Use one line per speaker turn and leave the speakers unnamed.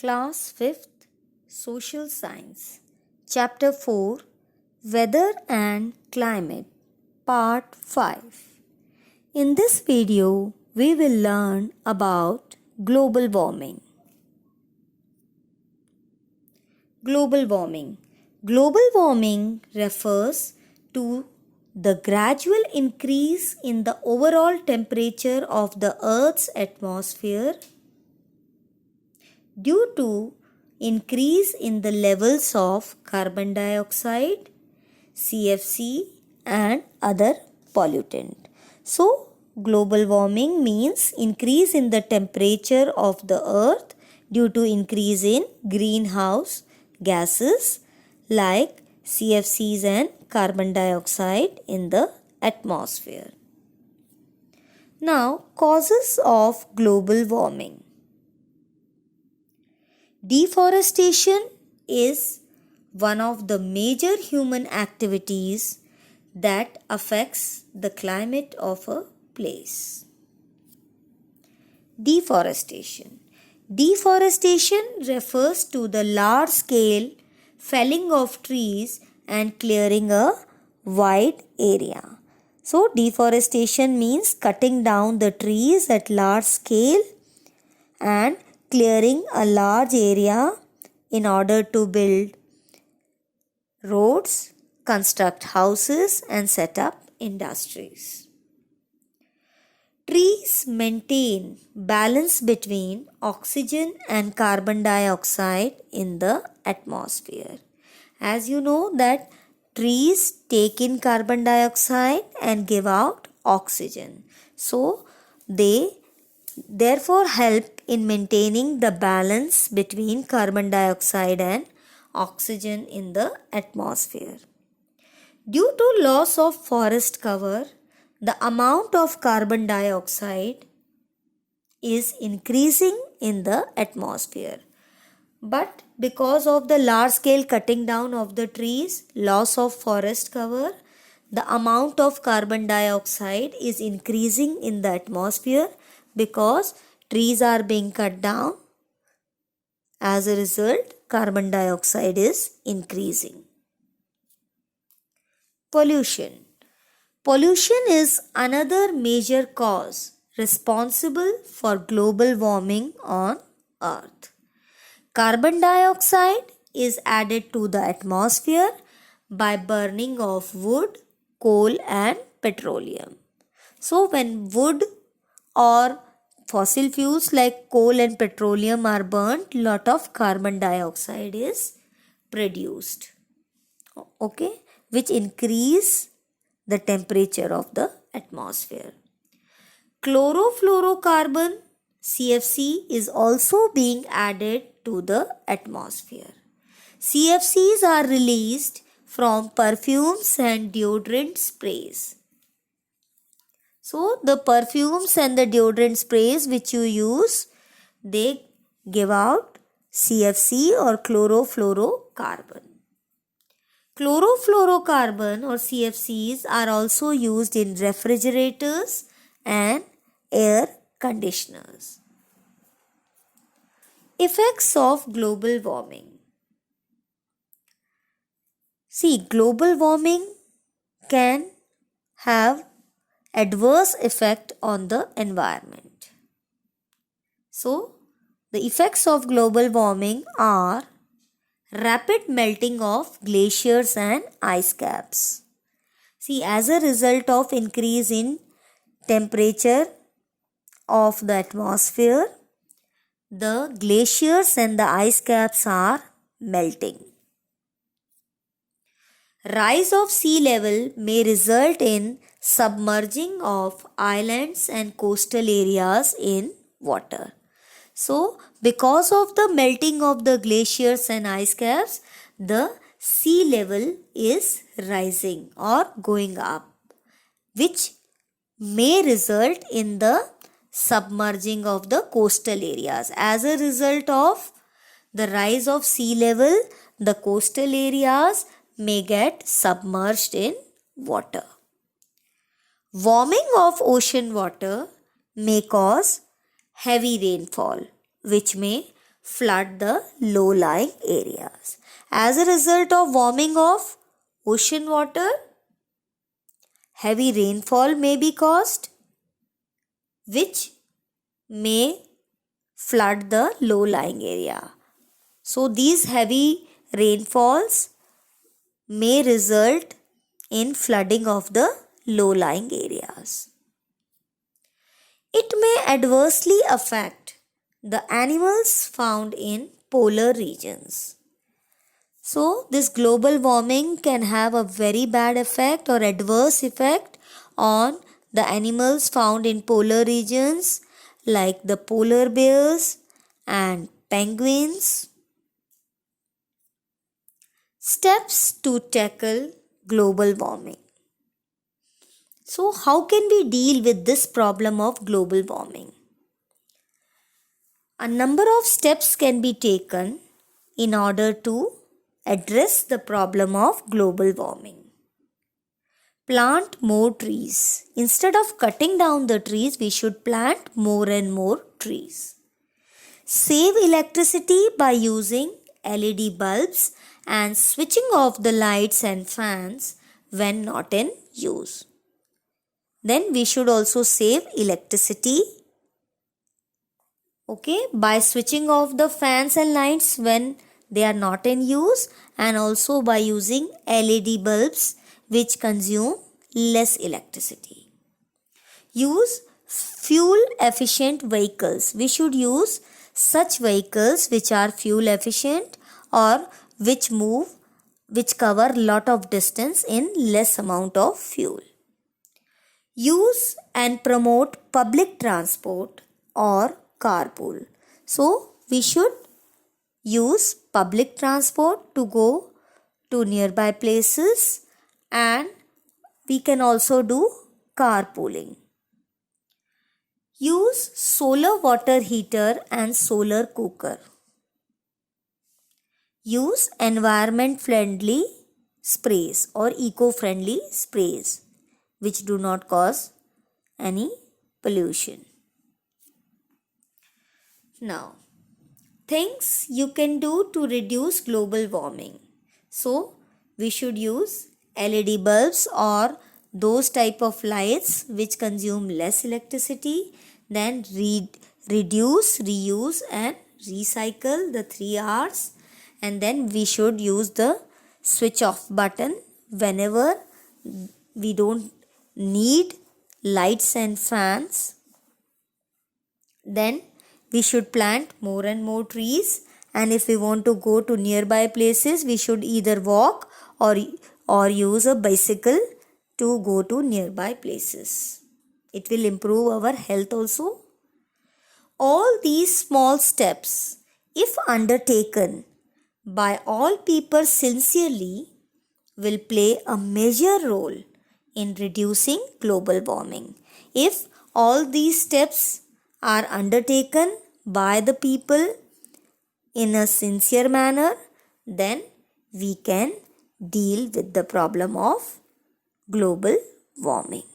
Class 5th Social Science Chapter 4 Weather and Climate Part 5. In this video, we will learn about global warming. Global warming. Global warming refers to the gradual increase in the overall temperature of the Earth's atmosphere due to increase in the levels of carbon dioxide, CFC and other pollutant. So, global warming means increase in the temperature of the earth due to increase in greenhouse gases like CFCs and carbon dioxide in the atmosphere. Now, causes of global warming. Deforestation is one of the major human activities that affects the climate of a place. Deforestation. Deforestation refers to the large scale felling of trees and clearing a wide area. So, deforestation means cutting down the trees at large scale and clearing a large area in order to build roads, construct houses and set up industries. Trees maintain balance between oxygen and carbon dioxide in the atmosphere. As you know that trees take in carbon dioxide and give out oxygen. So they therefore help in maintaining the balance between carbon dioxide and oxygen in the atmosphere. Due to loss of forest cover, the amount of carbon dioxide is increasing in the atmosphere. But because of the large scale cutting down of the trees, loss of forest cover, the amount of carbon dioxide is increasing in the atmosphere because trees are being cut down. As a result, carbon dioxide is increasing. Pollution. Pollution is another major cause responsible for global warming on Earth. Carbon dioxide is added to the atmosphere by burning of wood, coal and petroleum. So when wood or fossil fuels like coal and petroleum are burnt, lot of carbon dioxide is produced. Okay, which increase the temperature of the atmosphere. Chlorofluorocarbon CFC is also being added to the atmosphere. CFCs are released from perfumes and deodorant sprays. So the perfumes and the deodorant sprays which you use, they give out CFC or chlorofluorocarbon. Chlorofluorocarbon or CFCs are also used in refrigerators and air conditioners. Effects of global warming. See, global warming can have adverse effect on the environment. So, the effects of global warming are rapid melting of glaciers and ice caps. See, as a result of increase in temperature of the atmosphere, the glaciers and the ice caps are melting. Rise of sea level may result in submerging of islands and coastal areas in water. So, because of the melting of the glaciers and ice caps, the sea level is rising or going up, which may result in the submerging of the coastal areas. As a result of the rise of sea level, the coastal areas may get submerged in water. Warming of ocean water may cause heavy rainfall, which may flood the low-lying areas. As a result of warming of ocean water, heavy rainfall may be caused, which may flood the low-lying area. So these heavy rainfalls may result in flooding of the low-lying areas. It may adversely affect the animals found in polar regions. So this global warming can have a very bad effect or adverse effect on the animals found in polar regions like the polar bears and penguins. Steps to tackle global warming. So how can we deal with this problem of global warming? A number of steps can be taken in order to address the problem of global warming. Plant more trees. Instead of cutting down the trees, we should plant more and more trees. Save electricity by using LED bulbs and switching off the lights and fans when not in use. Then we should also save electricity, by switching off the fans and lights when they are not in use, and also by using LED bulbs which consume less electricity. Use fuel efficient vehicles. We should use such vehicles which are fuel efficient or which cover lot of distance in less amount of fuel. Use and promote public transport or carpool. So we should use public transport to go to nearby places, and we can also do carpooling. Use solar water heater and solar cooker. Use environment friendly sprays or eco-friendly sprays which do not cause any pollution. Now, things you can do to reduce global warming. So, we should use LED bulbs or those type of lights which consume less electricity. Then reduce, reuse and recycle, the 3 R's. And then we should use the switch off button whenever we don't need lights and fans. Then we should plant more and more trees, and if we want to go to nearby places, we should either walk or use a bicycle to go to nearby places. It will improve our health also. All these small steps, if undertaken by all people sincerely, will play a major role in reducing global warming. If all these steps are undertaken by the people in a sincere manner, then we can deal with the problem of global warming.